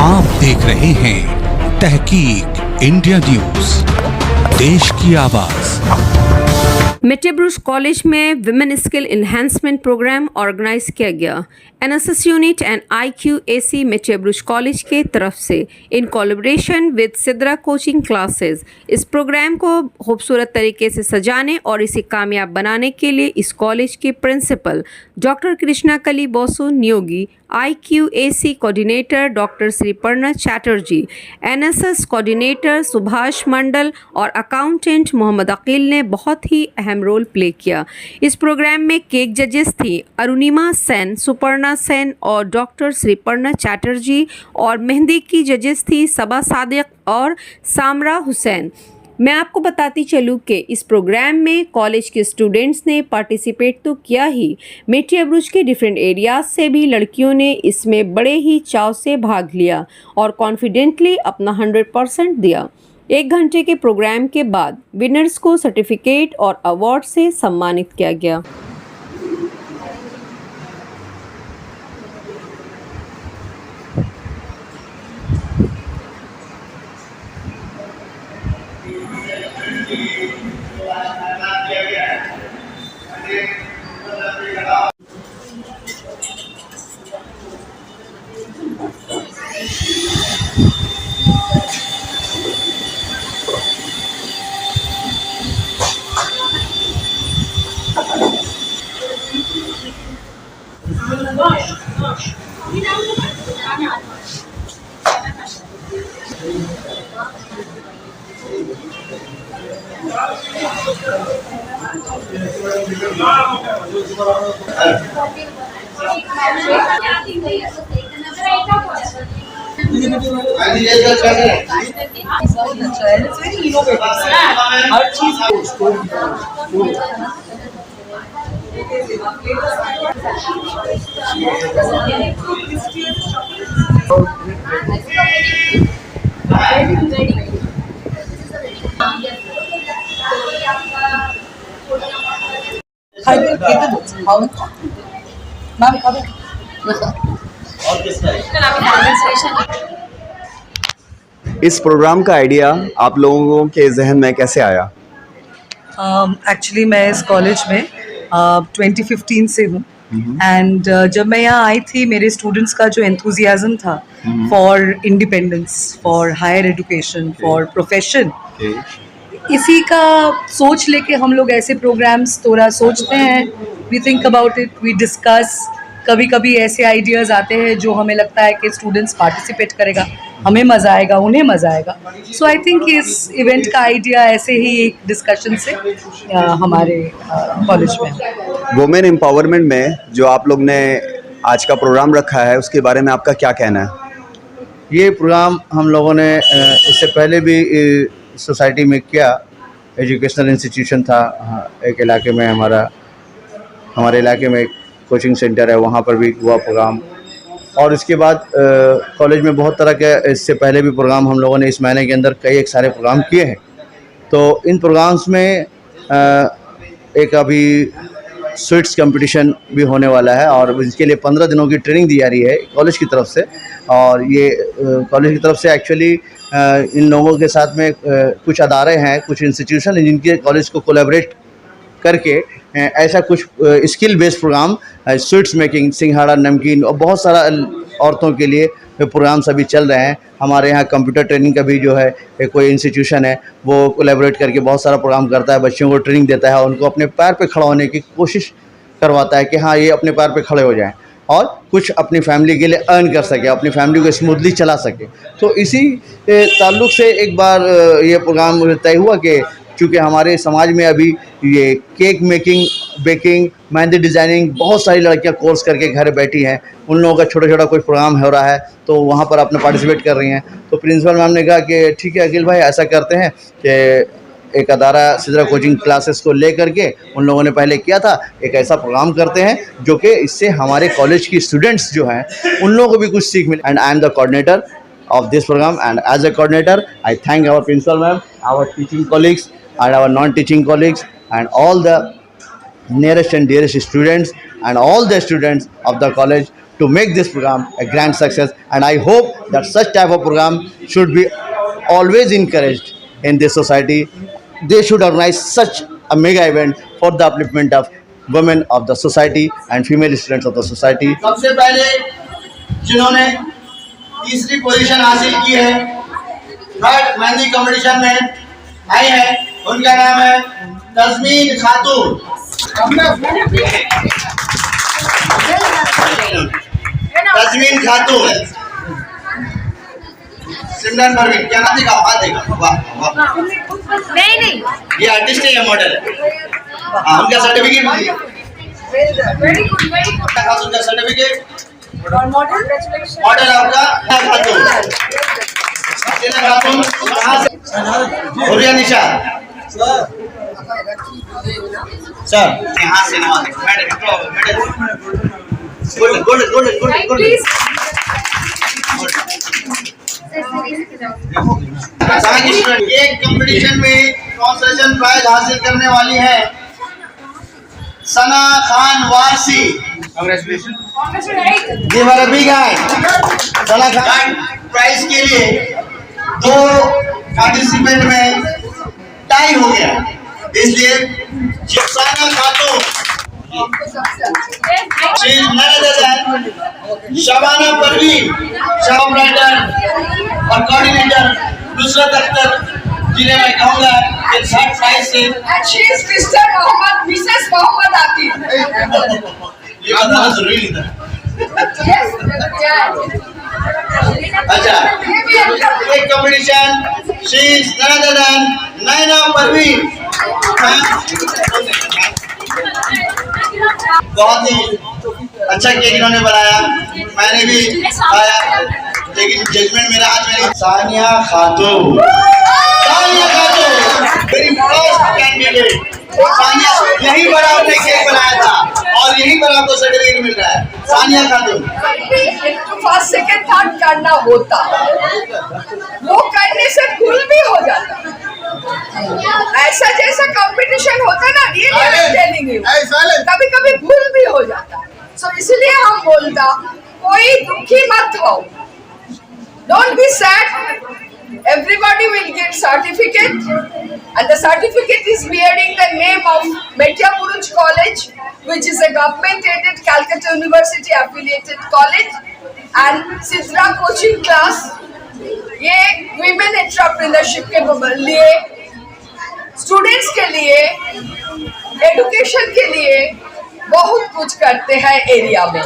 आप देख रहे हैं तहकीक इंडिया न्यूज, देश की आवाज। मेटेब्रुश कॉलेज में women skill enhancement programme organise किया गया। NSS unit and IQAC Metiabruz college के तरफ से in collaboration with Sidra coaching classes इस प्रोग्राम को खूबसूरत तरीके से सजाने और इसे कामयाब बनाने के लिए इस कॉलेज के principal doctor Krishna Kali Basu Niyogi, IQAC coordinator doctor Sriparna Chatterjee, NSS coordinator Subhash Mondal और अकाउंटेंट मोहम्मद अकील ने बहुत ही अहम रोल प्ले किया। इस प्रोग्राम में केक जजेस थी अरुणिमा सेन, सुपर्णा सेन और डॉक्टर श्रीपर्णा चैटर्जी, और मेहंदी की जजेस थी सबा सादिक और सामरा हुसैन। मैं आपको बताती चलूँ कि इस प्रोग्राम में कॉलेज के स्टूडेंट्स ने पार्टिसिपेट तो किया ही, मेटेब्रुश के डिफरेंट एरियाज से भी लड़कियों ने इसमें बड़े ही चाव से भाग लिया और कॉन्फिडेंटली अपना 100% दिया। 1 घंटे के प्रोग्राम के बाद विनर्स को सर्टिफिकेट और अवार्ड से सम्मानित किया गया। इस प्रोग्राम का आइडिया आप लोगों के जहन में कैसे आया? एक्चुअली मैं इस कॉलेज में 2015 से हूँ एंड जब मैं यहाँ आई थी मेरे स्टूडेंट्स का जो एंथुजियाज्म था for independence, for higher education, for profession, इसी का सोच लेके हम लोग ऐसे प्रोग्राम्स थोड़ा सोचते हैं। We think about it, we discuss. कभी कभी ऐसे आइडियाज़ आते हैं जो हमें लगता है कि स्टूडेंट्स पार्टिसिपेट करेगा, हमें मज़ा आएगा, उन्हें मज़ा आएगा। सो आई थिंक इस इवेंट का आइडिया ऐसे ही एक डिस्कशन से हमारे कॉलेज में है। वुमेन एम्पावरमेंट में जो आप लोग ने आज का प्रोग्राम रखा है उसके बारे में आपका क्या कहना है? ये प्रोग्राम हम लोगों ने इससे पहले भी सोसाइटी में किया। एजुकेशनल इंस्टीट्यूशन था एक इलाके में, हमारे इलाके में एक कोचिंग सेंटर है, वहाँ पर भी हुआ प्रोग्राम। और इसके बाद कॉलेज में बहुत तरह के इससे पहले भी प्रोग्राम हम लोगों ने इस महीने के अंदर कई एक सारे प्रोग्राम किए हैं। तो इन प्रोग्राम्स में एक अभी स्वीट्स कंपटीशन भी होने वाला है और इसके लिए 15 दिनों की ट्रेनिंग दी जा रही है कॉलेज की तरफ से। और ये कॉलेज की तरफ से एक्चुअली इन लोगों के साथ में कुछ अदारे हैं, कुछ इंस्टीट्यूशन हैं जिनके कॉलेज को कोलैबोरेट करके ऐसा कुछ skill based program, sweets making, सिंघाड़ा, नमकीन और बहुत सारा औरतों के लिए प्रोग्राम्स अभी चल रहे हैं। हमारे यहाँ कंप्यूटर ट्रेनिंग का भी जो है कोई इंस्टीट्यूशन है वो कोलैबोरेट करके बहुत सारा प्रोग्राम करता है, बच्चों को ट्रेनिंग देता है, उनको अपने पैर पे खड़ा होने की कोशिश करवाता है कि हाँ ये अपने पैर पे खड़े हो जाएं और कुछ अपनी फैमिली के लिए अर्न कर सके, अपनी फैमिली को स्मूथली चला सके। तो इसी ताल्लुक़ से एक बार ये प्रोग्राम तय हुआ कि चूँकि हमारे समाज में अभी ये cake making, baking, mehndi designing बहुत सारी लड़कियां कोर्स करके घर बैठी हैं, उन लोगों का छोटा छोटा कोई प्रोग्राम हो रहा है तो वहाँ पर अपने पार्टिसिपेट कर रही हैं। तो प्रिंसिपल मैम ने कहा कि ठीक है अखिल भाई, ऐसा करते हैं कि एक अदारा सिद्रा कोचिंग क्लासेस को ले करके उन लोगों ने पहले किया था, एक ऐसा प्रोग्राम करते हैं जो कि इससे हमारे कॉलेज की स्टूडेंट्स जो हैं उन लोगों को भी कुछ सीख मिले। And I am the coordinator of this program, and as a coordinator I thank our principal ma'am, our teaching colleagues and our non-teaching colleagues and all the nearest and dearest students and all the students of the college to make this program a grand success, and I hope that such type of program should be always encouraged in this society. They should organize such a mega event for the upliftment of women of the society and female students of the society. सबसे पहले जिन्होंने तीसरी position हासिल की है third mehndi competition में आई है, उनका नाम है तस्मीन खातून। तस्मीन खातून, सिमरन परवीन, क्या नाम देखा? हाथ देखा, वाह वाह। नहीं ये आर्टिस्ट है या मॉडल है? हाँ, उनका सर्टिफिकेट वेरी गुड खातून का सर्टिफिकेट, मॉडल मॉडल आपका खातून, खातून कहाँ से? हुरिया निशा सर, यहाँ से नवा good good good good good. एक कंपटीशन में कंसेशन प्राइज हासिल करने वाली है Sana Khan Warsi. Congratulation, give her a big hand. Sana Khan prize के लिए दो पार्टिसिपेंट में टाई हो गया, इसलिए सना खातून शबाना परवीन, शॉप राइटर और कोऑर्डिनेटर नुसरत अख्तर, जिन्हें मैं कहूँगा कि थर्ड प्राइज से मिस्टर मोहम्मद मिसेस मोहम्मद आतिफ। ये बताना जरूरी नहीं था। अच्छा, एक competition she is none other than Naina Parveen. बहुत ही अच्छा केक इन्होंने बनाया, मैंने भी खाया, लेकिन जजमेंट मेरा हाथ में नहीं। सानिया खातून, सानिया खातून मेरी फर्स्ट कैंडिडेट। सानिया, यही बड़ा आपने केक बनाया था और यही बड़ा आपको सर्टिफिकेट मिल रहा है। सानिया खातून, फर्स्ट सेकंड थर्ड करना होता, वो करने से भूल भी हो जाता। ऐसा जैसा कंपटीशन होता ना, कभी कभी भूल भी हो जाता। सो इसलिए हम बोलता, कोई दुखी मत हो, don't be sad, everybody will get certificate, and the certificate is bearing the name of Metya Buruj College, which is a government aided Calcutta University affiliated college, and Sidra coaching class। ये women entrepreneurship के लिए, students के लिए, education के लिए बहुत कुछ करते हैं एरिया में।